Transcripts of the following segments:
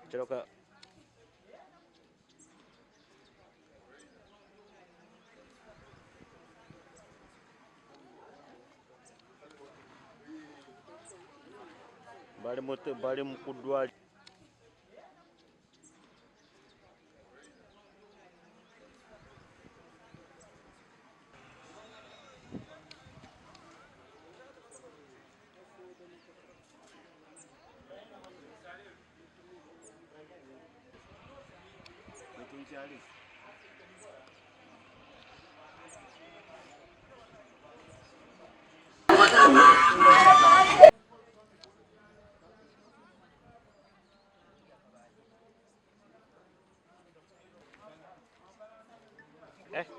kiroka bali mu kuddwali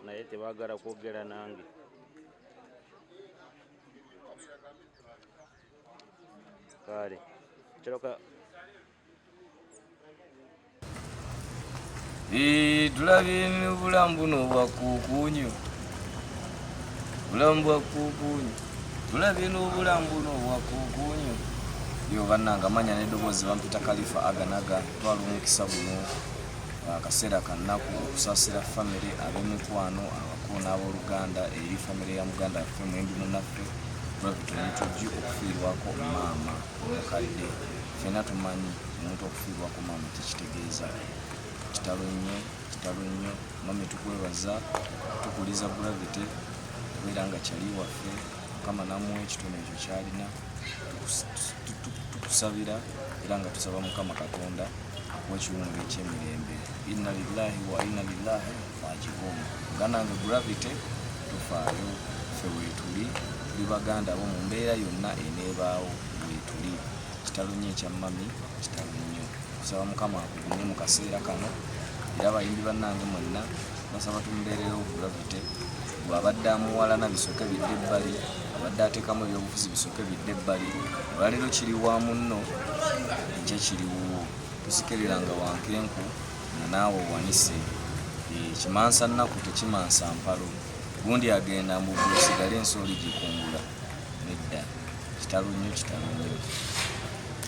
naye tebaagala kwogera nange. Kale kiroka tulabye obulamu buno bwakuukuunyu, bulamu bwakuukuunyu, tulabye n'obulamu buno bwakuukuunyu. Yo bannanga manya n'eddoboozi bampita Khalifa Aganaga, twala omukisa buno akaseera kannaku okusaasira famire ab'emikwano abakulu n'abooluganda eri famire ya muganda waffe Mwembi munnaffe Tujju okufiirwako maama omukadde. Ffenna tumanyi omuntu okufiirwako maama tekitegeeza kitalo nnyo. Mami tukwebaza, tukuliza Gravity kubeera nga kyali waffe, Mukama namuwa ekitono ekyo kyalina. Tukusabira era nga tusaba Mukama Katonda w'ekiwunga eky'emirembe. Inna lillahi wa inna lillahi raji'un. Ganange Gravity tufaayo ffe weetuli, tuli baganda abo mu mbeera yonna eneebaawo weetuli. Kitalo nnyo ekya mami, kitalo nnyo. Kusaba Mukama akugumye mu kaseera kano, era abayimbi bannange mwenna basaba tumbeererewo Gravity. Bw'abadde amuwalana bisooke bidde ebbali, abadde ateekamu ebyobufuzi bisooke bidde ebbali. Olwaleero kiri wa munno, enkya kiriwo. Tusikiriranga wankenku nga naawe owanise. Kimansa nnaku tekimansa mpalo. Gundi agenda mbugu osigale ensooli gikungula. Nedda. Kitalo nnyo, kitalo nnyo.